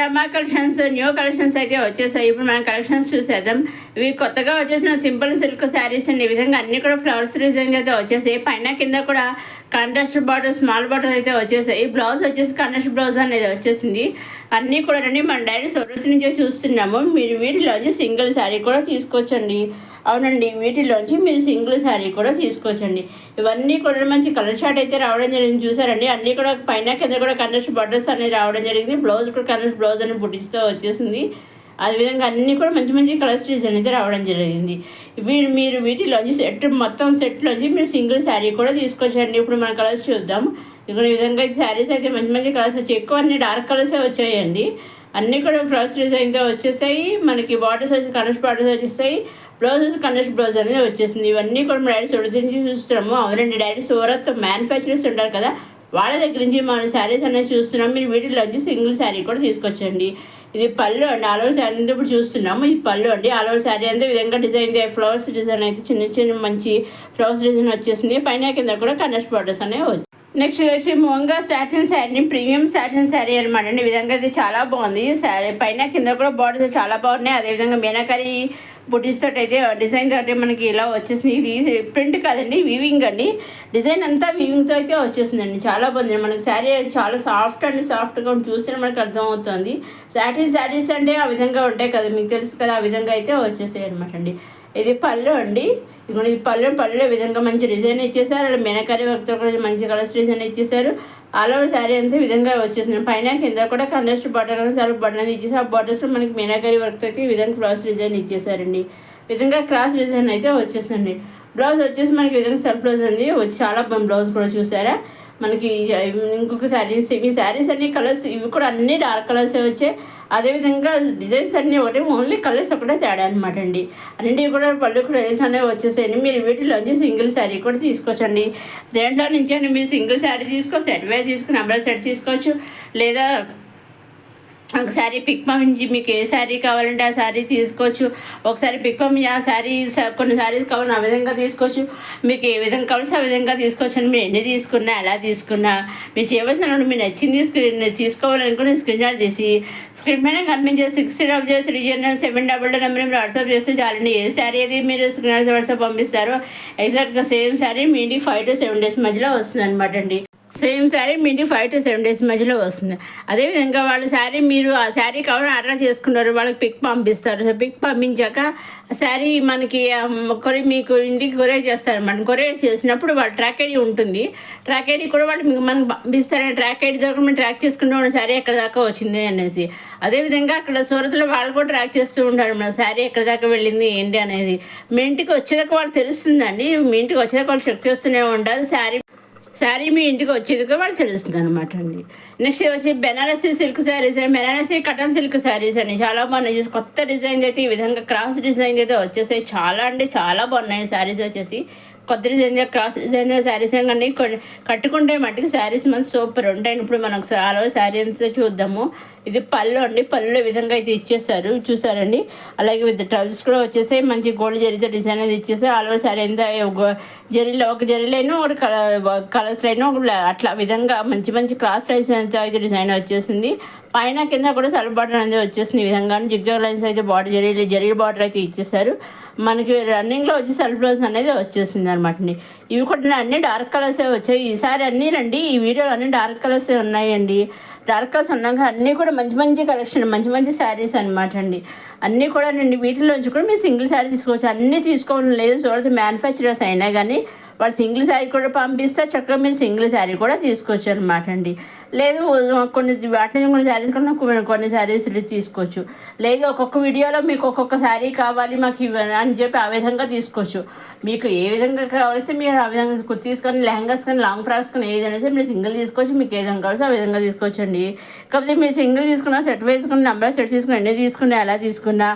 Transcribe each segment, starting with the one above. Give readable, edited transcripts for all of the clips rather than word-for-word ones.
రమా collections new collections అయితే వచ్చేసాయి. ఇప్పుడు మనం కలెక్షన్స్ చూసేద్దాం. ఇవి కొత్తగా వచ్చేసిన సింపుల్ సిల్క్ శారీస్ అండి. ఈ విధంగా అన్ని కూడా ఫ్లవర్స్ డిజైన్ అయితే వచ్చేసాయి. పైన కింద కూడా కాంట్రాస్ట్ బార్డర్ స్మాల్ బార్డర్ అయితే వచ్చేసాయి. బ్లౌజ్ వచ్చేసి కాంట్రాస్ట్ బ్లౌజ్ అనేది వచ్చేసింది. అన్నీ కూడా రండి మనం డైరెక్ట్ సొరూరు నుంచే చూస్తున్నాము. మీరు వీటిలోంచి సింగిల్ శారీ కూడా తీసుకోవచ్చండి. అవునండి, వీటిలోంచి మీరు సింగిల్ శారీ కూడా తీసుకోవచ్చండి. ఇవన్నీ కూడా మంచి కలర్ షార్ట్ అయితే రావడం జరిగింది. చూసారండి, అన్నీ కూడా పైన కింద కూడా కాంట్రాస్ట్ బార్డర్స్ అనేది రావడం జరిగింది. బ్లౌజ్ కూడా కాంట్రాస్ట్ బ్లౌజ్ అని బుటీస్తో వచ్చేసింది. అదేవిధంగా అన్నీ కూడా మంచి మంచి కలర్స్ డిజైన్ అయితే రావడం జరిగింది. మీరు వీటిలోంచి మొత్తం సెట్లోంచి మీరు సింగిల్ శారీ కూడా తీసుకోవచ్చండి. ఇప్పుడు మన కలర్స్ చూద్దాం. ఇక్కడ ఈ విధంగా శారీస్ అయితే మంచి మంచి కలర్స్ వచ్చాయి. ఎక్కువ అన్ని డార్క్ కలర్సే వచ్చాయండి. అన్నీ కూడా ఫ్లవర్స్ డిజైన్తో వచ్చేసాయి. మనకి బార్డర్స్ వచ్చి కాంట్రాస్ట్ బార్డర్స్ వచ్చేస్తాయి. బ్లౌజ్ వచ్చి కాంట్రాస్ట్ బ్లౌజ్ అనేది వచ్చేసింది. ఇవన్నీ కూడా మనం డైరెక్ట్ సూరత్ నుంచి చూస్తున్నాము. అవునండి, డైరెక్ట్ సూరత్ మ్యానుఫ్యాక్చరర్స్ ఉంటారు కదా, వాళ్ళ దగ్గర నుంచి మన శారీస్ అనేది చూస్తున్నాం. మీరు వీటిలోంచి సింగిల్ శారీ కూడా తీసుకొచ్చండి. ఇది పళ్ళు అండి. ఆల్ ఓవర్ శారీ అంతా ఇప్పుడు చూస్తున్నాము. ఇది పళ్ళు అండి. ఆల్ ఓవర్ శారీ అంతా విధంగా డిజైన్ ఫ్లవర్స్ డిజైన్ అయితే చిన్న చిన్న మంచి ఫ్లవర్స్ డిజైన్ వచ్చేసింది. పైన కింద కూడా కాంట్రాస్ట్ బార్డర్స్ అనేవి వచ్చాయి. నెక్స్ట్ వచ్చి Monga satin sari, premium satin sari అనమాట అండి. ఈ విధంగా అయితే చాలా బాగుంది శారీ. పైన కింద కూడా బార్డర్స్ చాలా బాగున్నాయి. అదేవిధంగా మీనాకరీ బుటీస్ తోటి అయితే డిజైన్ తోటి మనకి ఇలా వచ్చేసింది. ఇది ప్రింట్ కాదండి, వీవింగ్ అండి. డిజైన్ అంతా వీవింగ్తో అయితే వచ్చేసిందండి. చాలా బాగుంది. మనకి శారీ చాలా సాఫ్ట్ అండి, సాఫ్ట్గా చూస్తే మనకు అర్థమవుతుంది. సాటిన్ శారీస్ అంటే ఆ విధంగా ఉంటాయి కదా, మీకు తెలుసు కదా, ఆ విధంగా అయితే వచ్చేసాయి అనమాట అండి. ఇది పళ్ళు అండి. ఈ పళ్ళు విధంగా మంచి డిజైన్ ఇచ్చేసారు. అలా మీనాకరీ వర్క్తో కూడా మంచి కలర్స్ డిజైన్ ఇచ్చేసారు. ఆల్ ఓవర్ శారీ అంతా విధంగా వచ్చేసింది. పైన కింద కూడా కాంట్రాస్ట్ బార్డర్ కూడా చాలా బటన్ ఇచ్చేసి ఆ బార్డర్స్లో మనకి మీనాకరీ వర్క్తో అయితే ఈ విధంగా క్రాస్ డిజైన్ ఇచ్చేసారండి. విధంగా క్రాస్ డిజైన్ అయితే వచ్చేసిందండి. బ్లౌజ్ వచ్చేసి మనకి విధంగా సెల్ఫ్ బ్లౌజ్ అండి వచ్చి చాలా బ్లౌజ్ కూడా చూసారా. మనకి ఇంకొక శారీస్, ఇవి శారీస్ అన్ని కలర్స్ ఇవి కూడా అన్నీ డార్క్ కలర్స్ వచ్చాయి. అదేవిధంగా డిజైన్స్ అన్నీ ఒకటి, ఓన్లీ కలర్స్ ఒకటే తేడా అనమాట అండి. అన్నింటివి కూడా పళ్ళు కూడా అనేవి వచ్చేసాయండి. మీరు వీటిలోంచి సింగిల్ శారీ కూడా తీసుకోవచ్చండి. దేంట్లో నుంచి అని మీరు సింగిల్ శారీ తీసుకో, సెట్ వైజ్ తీసుకుని అంబ్రెల్లా సెట్ తీసుకోవచ్చు. లేదా ఒకసారి పిక్ పంపించి మీకు ఏ శారీ కావాలంటే ఆ శారీ తీసుకోవచ్చు. ఒకసారి పిక్ పంపించి ఆ శారీ కొన్ని శారీస్ కావాలని ఆ విధంగా తీసుకోవచ్చు. మీకు ఏ విధంగా కావాల్సి ఆ విధంగా తీసుకోవచ్చు అని మీరు ఎన్ని తీసుకున్నా ఎలా తీసుకున్నా మీరు చేయవలసిన మీరు నచ్చింది తీసుకోవాలనుకుని స్క్రీన్ షాట్ తీసి స్క్రీన్ పైన కనిపించే 6000 నెంబర్ మీరు వాట్సాప్ చేస్తే చాలండి. ఏ శారీ అది మీరు స్క్రీన్ షాట్ వాట్సాప్ పంపిస్తారో ఎగ్జాక్ట్గా సేమ్ శారీ మీ ఇంటికి 5 to 7 days మధ్యలో వస్తుంది అనమాట అండి. సేమ్ శారీ మీ ఇంటికి 5 to 7 days మధ్యలో వస్తుంది. అదేవిధంగా వాళ్ళ శారీ మీరు ఆ శారీ కావాలని ఆర్డర్ చేసుకున్నారు, వాళ్ళకి పిక్ పంపిస్తారు. పిక్ పంపించాక ఆ శారీ మనకి మీకు ఇంటికి కొరియర్ చేస్తారన్నమాట. కొరియర్ చేసినప్పుడు వాళ్ళ ట్రాక్ ఐడి ఉంటుంది. ట్రాక్ ఐడి కూడా వాళ్ళు మనకు పంపిస్తారు. ట్రాక్ ఐడి ద్వారా మేము ట్రాక్ చేసుకుంటూ ఉన్న శారీ ఎక్కడ దాకా వచ్చింది అనేసి. అదేవిధంగా అక్కడ సూరత్లో వాళ్ళు కూడా ట్రాక్ చేస్తూ ఉంటారు మన శారీ ఎక్కడ దాకా వెళ్ళింది ఏంటి అనేది. మీ ఇంటికి వచ్చేదాకా వాళ్ళు తెలుస్తుందండి. మీ ఇంటికి వచ్చేదాకా వాళ్ళు చెక్ చేస్తూనే ఉంటారు. శారీ మీ ఇంటికి వచ్చేది కూడా వాళ్ళు తెలుస్తుంది అనమాట అండి. నెక్స్ట్ వచ్చి బెనారసీ సిల్క్ శారీస్ అండి, బెనారసీ కటన్ సిల్క్ శారీస్ అండి. చాలా బాగున్నాయి. కొత్త డిజైన్ అయితే ఈ విధంగా క్రాస్ డిజైన్ అయితే వచ్చేసాయి. చాలా అంటే చాలా బాగున్నాయి శారీస్ వచ్చేసి. కొత్త డిజైన్ క్రాస్ డిజైన్ శారీస్ కానీ కట్టుకుంటే మట్టికి శారీస్ మంచి సూపర్ ఉంటాయి. ఇప్పుడు మనం ఒకసారి ఆల్ ఓవర్ శారీ అంతా చూద్దాము. ఇది పళ్ళు అండి. పళ్ళు విధంగా అయితే ఇచ్చేసారు చూసారండి. అలాగే విత్ ట్రౌజర్స్ కూడా వచ్చేసాయి. మంచి గోల్డ్ జరీతో డిజైన్ అయితే ఇచ్చేసారు. ఆల్ ఓవర్ శారీ అంతా ఒక జరీలైనా ఒక కలర్స్ లైన్ అట్లా విధంగా మంచి మంచి క్రాస్ లైన్స్ అయితే డిజైన్ వచ్చేసింది. పైన కింద కూడా సెల్ఫ్ బార్డర్ అనేది వచ్చేసింది. ఈ విధంగా జిగ్జాగ్ లైన్స్ అయితే బార్డర్ జరీ బార్డర్ అయితే ఇచ్చేసారు. మనకి రన్నింగ్లో వచ్చి సెల్ఫ్ బ్లౌజ్ అనేది వచ్చేసింది అనమాట అండి. ఇవి కూడా అన్ని డార్క్ కలర్సే వచ్చాయి. ఈసారి అన్నీ రండి ఈ వీడియోలో అన్ని డార్క్ కలర్సే ఉన్నాయండి. డార్క్ కలర్స్ ఉన్నాక అన్నీ కూడా మంచి మంచి కలెక్షన్, మంచి మంచి శారీస్ అనమాట అండి. అన్నీ కూడా రండి. వీటిలోంచి కూడా మీరు సింగిల్ శారీ తీసుకోవచ్చు. అన్నీ తీసుకోవడం లేదు, చూడదు మ్యానుఫ్యాక్చరర్స్ అయినా కానీ వాళ్ళు సింగిల్ శారీ కూడా పంపిస్తారు. చక్కగా మీరు సింగిల్ శారీ కూడా తీసుకోవచ్చు అనమాట అండి. లేదు కొన్ని శారీస్ కూడా కొన్ని శారీస్ తీసుకోవచ్చు. లేదు ఒక్కొక్క వీడియోలో మీకు ఒక్కొక్క శారీ కావాలి మాకు అని చెప్పి ఆ విధంగా తీసుకోవచ్చు. మీకు ఏ విధంగా కావాల్సి మీరు ఆ విధంగా కుర్తీస్ కానీ లెహంగాస్ కానీ లాంగ్ ఫ్రాక్స్ కానీ ఏదైనా సరే మీరు సింగిల్ తీసుకోవచ్చు. మీకు ఏ విధంగా కావాల్సి ఆ విధంగా తీసుకోవచ్చు అండి. కాకపోతే మీరు సింగిల్ తీసుకున్నా, సెట్ వేసుకున్న నెంబర్ సెట్ తీసుకుని ఎన్ని తీసుకున్నా ఎలా తీసుకున్నా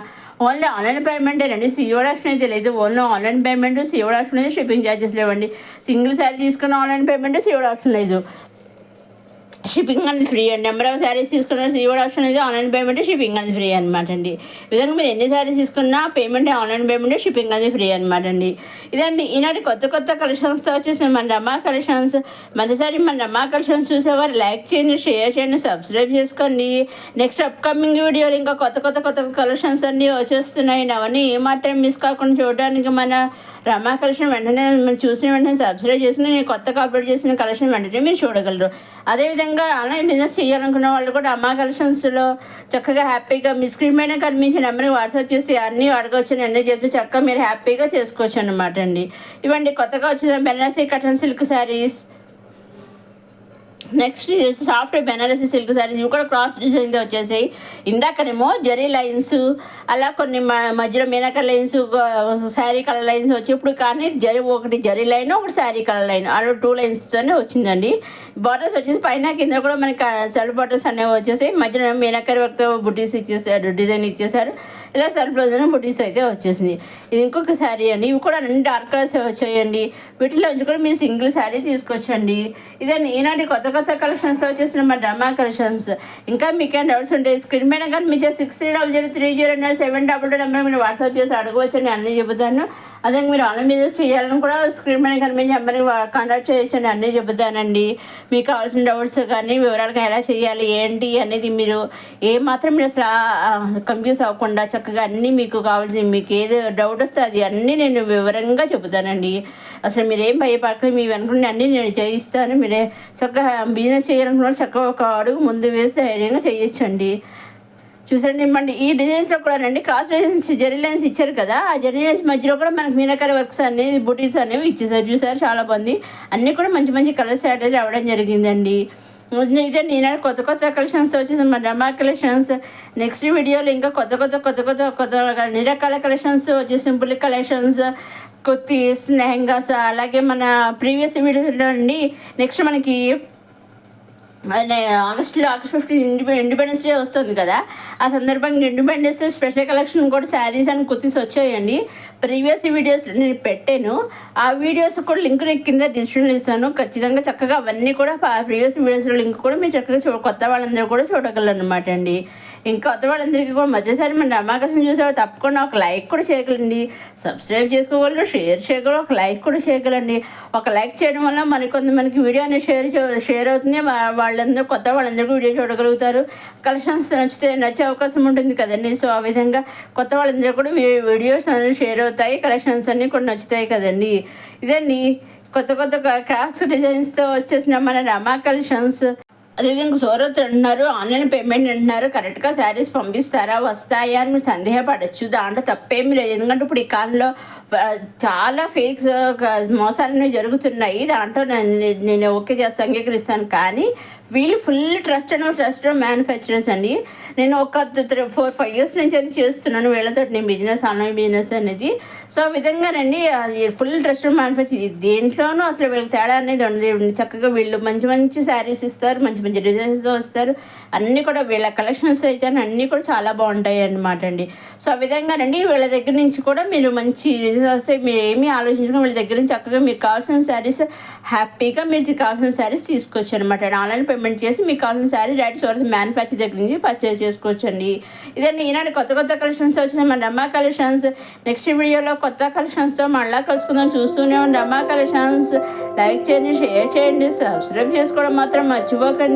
ఓన్లీ ఆన్లైన్ పేమెంటే రండి. సిఓడి ఆప్షన్ అయితే లేదు. Only online payment, COD option అయితే షిప్పింగ్ ఛార్జెస్ లేవండి. సింగిల్ శారీ తీసుకున్న ఆన్లైన్ పేమెంట్, సిఓడి ఆప్షన్ లేదు. షిప్పింగ్ అనేది ఫ్రీ అండి. నెంబర్ ఆఫ్ శారీస్ తీసుకున్న సీఓడి ఆప్షన్ అయితే ఆన్లైన్ పేమెంట్, షిప్పింగ్ అనేది ఫ్రీ అనమాట అండి. ఈ విధంగా మీరు ఎన్ని శారీస్ తీసుకున్నా పేమెంట్ ఆన్లైన్ పేమెంట్, షిప్పింగ్ అనేది ఫ్రీ అనమాట అండి. ఇదండి ఈనాటి కొత్త కలెక్షన్స్తో వచ్చేసిన మన రమా కలెక్షన్స్. మరోసారి మన రమా కలెక్షన్స్ చూసేవారు లైక్ చేయండి, షేర్ చేయండి, సబ్స్క్రైబ్ చేసుకోండి. నెక్స్ట్ అప్కమింగ్ వీడియోలు ఇంకా కొత్త కలెక్షన్స్ అన్నీ వచ్చేస్తున్నాయి. అవన్నీ ఏమాత్రం మిస్ కాకుండా చూడడానికి మన రమా కలెక్షన్ వెంటనే మీరు చూసిన వెంటనే సబ్స్క్రైబ్ చేసుకుని నేను కొత్తగా అప్లోడ్ చేసిన కలెక్షన్ వెంటనే మీరు చూడగలరు. అదేవిధంగా ఆన్లైన్ బిజినెస్ చేయాలనుకున్న వాళ్ళు కూడా అమ్మా కలెక్షన్స్లో చక్కగా హ్యాపీగా మీ స్క్రీన్ మీద కనిపించిన నెంబర్ని వాట్సాప్ చేసి అన్నీ అడగవచ్చు, అన్నీ చెప్పి చక్కగా మీరు హ్యాపీగా చేసుకోవచ్చు అనమాట అండి. ఇవండి కొత్తగా వచ్చిన Banarasi cotton silk saris. Next soft Banarasi silk saris, ఇవి కూడా క్రాస్ డిజైన్తో వచ్చేసాయి. ఇందాకనేమో జరీ లైన్స్ అలా కొన్ని మధ్యలో మీనాకర్ లైన్స్, శారీ కలర్ లైన్స్ వచ్చి ఇప్పుడు కానీ ఒకటి జరీ లైన్, ఒకటి శారీ కలర్ లైన్, అలా 2 లైన్స్తోనే వచ్చిందండి. బార్డర్స్ వచ్చేసి పైన కింద కూడా మనకి సెల్ఫ్ బార్డర్స్ అనేవి వచ్చేసాయి. మధ్యలో మీనాకర్ వర్క్తో బుటీస్ ఇచ్చేసారు, డిజైన్ ఇచ్చేసారు. ఇలా సెల్ఫ్ బ్లౌజ్ బుటీస్ అయితే వచ్చేసింది. ఇది ఇంకొక శారీ అండి. ఇవి కూడా అన్ని డార్క్ కలర్స్ వచ్చాయండి. వీటిలోంచి కూడా మీరు సింగిల్ శారీ తీసుకొచ్చండి. ఇదే ఈనాటి కొత్త కలెక్షన్స్ వచ్చేసిన మన రమా కలెక్షన్స్. ఇంకా మీకేం డౌట్స్ ఉంటే స్క్రీన్ పైన కానీ మీ 6300309722 నెంబర్ మీరు వాట్సాప్ చేసి అడగవచ్చు అని అన్నీ చెబుతాను. అదే మీరు ఆన్లైన్ బిజినెస్ చేయాలని కూడా స్క్రీన్ పైన కనిపించి నెంబర్ని కాంటాక్ట్ చేయొచ్చు అని అన్నీ చెబుతానండి. మీకు కావాల్సిన డౌట్స్ కానీ వివరాలుగా ఎలా చేయాలి ఏంటి అనేది మీరు ఏమాత్రం మీరు అసలు కన్ఫ్యూజ్ అవ్వకుండా చక్కగా అన్నీ మీకు కావాల్సిన మీకు ఏది డౌట్ వస్తే అది అన్నీ నేను వివరంగా చెబుతానండి. అసలు మీరేం భయపడకండి, మీ వెనుకుంటే అన్నీ నేను చేయిస్తాను. మీరే చక్కగా బిజినెస్ చేయాలనుకున్న చక్కగా ఒక అడుగు ముందు వేసి ధైర్యంగా చేయొచ్చండి. చూసండి ఇవ్వండి ఈ డిజైన్స్లో కూడా రండి క్రాస్ డిజైన్స్ జరీ లైన్స్ ఇచ్చారు కదా, ఆ జరీ లైన్స్ మధ్యలో కూడా మనకి మీనాకరి వర్క్స్ అనేవి బుటీస్ అనేవి ఇచ్చేసారు. చూసారు చాలా బాగుంది. అన్నీ కూడా మంచి కలర్ స్ట్రాటజీ అవ్వడం జరిగిందండి. ఇదే నేను కొత్త కలెక్షన్స్తో వచ్చేసి మన రమా కలెక్షన్స్. నెక్స్ట్ వీడియోలో ఇంకా కొత్త అన్ని రకాల కలెక్షన్స్ వచ్చి సింపుల్ కలెక్షన్స్, కుర్తీస్, లెహంగాస్, అలాగే మన ప్రీవియస్ వీడియోలో అండి. నెక్స్ట్ మనకి ఆగస్ట్ 15 ఇండిపెండెన్స్ డే వస్తుంది కదా, ఆ సందర్భంగా ఇండిపెండెన్స్ డే స్పెషల్ కలెక్షన్ కూడా శారీస్ అండ్ కుర్తీస్ వచ్చాయండి. ప్రీవియస్ వీడియోస్ నేను పెట్టాను. ఆ వీడియోస్ కూడా లింక్ కింద డిస్క్రిప్షన్లో ఇస్తాను. ఖచ్చితంగా చక్కగా అవన్నీ కూడా ప్రీవియస్ వీడియోస్లో లింక్ కూడా మీరు చక్కగా కొత్త వాళ్ళందరూ కూడా చూడగలరు అనమాట అండి. ఇంకా కొత్త వాళ్ళందరికీ కూడా మధ్యసారి మన రమాకృష్ణ చూసేవారు తప్పకుండా ఒక లైక్ కూడా చేయగలండి, సబ్స్క్రైబ్ చేసుకోగలరు, షేర్ చేయగలరు, ఒక లైక్ కూడా చేయగలండి. ఒక లైక్ చేయడం వల్ల మనకి వీడియో అనేది షేర్ అవుతుంది. వాళ్ళందరూ కొత్త వాళ్ళందరికీ వీడియో చూడగలుగుతారు. కలెక్షన్స్ నచ్చే అవకాశం ఉంటుంది కదండి. సో ఆ విధంగా కొత్త వాళ్ళందరూ కూడా వీడియోస్ అనేది షేర్ అవుతాయి, కలెక్షన్స్ అన్నీ కూడా నచ్చుతాయి కదండి. ఇదండి కొత్త క్రాఫ్ట్స్ డిజైన్స్తో వచ్చేసిన మన రమా కలెక్షన్స్. అదేవిధంగా సూరత్ అంటున్నారు, ఆన్లైన్ పేమెంట్ అంటున్నారు, కరెక్ట్గా శారీస్ పంపిస్తారా వస్తాయా అని మీరు సందేహపడచ్చు. దాంట్లో తప్పేమీ లేదు. ఎందుకంటే ఇప్పుడు ఈ కాలంలో చాలా ఫేక్స్ మోసాలు జరుగుతున్నాయి. దాంట్లో నేను ఓకే చేసి అంగీకరిస్తాను. కానీ వీళ్ళు ఫుల్ ట్రస్ట్ మ్యానుఫ్యాక్చరర్స్ అండి. నేను ఒక 4-5 years నుంచి అది చేస్తున్నాను వీళ్ళతో నేను బిజినెస్, ఆన్లైన్ బిజినెస్ అనేది. సో ఆ విధంగా రండి ఫుల్ ట్రస్ట్ మ్యానుఫ్యాక్చర్. దేంట్లోనూ అసలు వీళ్ళకి తేడా అనేది ఉండదు. చక్కగా వీళ్ళు మంచి శారీస్ ఇస్తారు, మంచి డిజైన్స్తో వస్తారు. అన్నీ కూడా వీళ్ళ కలెక్షన్స్ అయితే అన్నీ కూడా చాలా బాగుంటాయి అన్నమాట అండి. సో ఆ విధంగా రండి వీళ్ళ దగ్గర నుంచి కూడా మీరు మంచి డిజైన్స్ వస్తాయి. మీరు ఏమీ ఆలోచించుకుని వీళ్ళ దగ్గర నుంచి చక్కగా మీకు కావాల్సిన శారీస్ హ్యాపీగా మీరు కావాల్సిన శారీస్ తీసుకోవచ్చు అనమాట. ఆన్లైన్ పేమెంట్ చేసి మీకు కావాల్సిన శారీ డైరెక్ట్ సూరత్ మ్యానుఫ్యాక్చర్ దగ్గర నుంచి పర్చేస్ చేసుకోవచ్చు అండి. ఇదండి ఈనాడు కొత్త కలెక్షన్స్ వచ్చిన మన రమా కలెక్షన్స్. నెక్స్ట్ వీడియోలో కొత్త కలెక్షన్స్తో మళ్ళీ కలుసుకుందాం. చూస్తూనే ఉన్న రమా కలెక్షన్స్. లైక్ చేయండి, షేర్ చేయండి, సబ్స్క్రైబ్ చేసుకోవడం మాత్రం మర్చిపోకండి.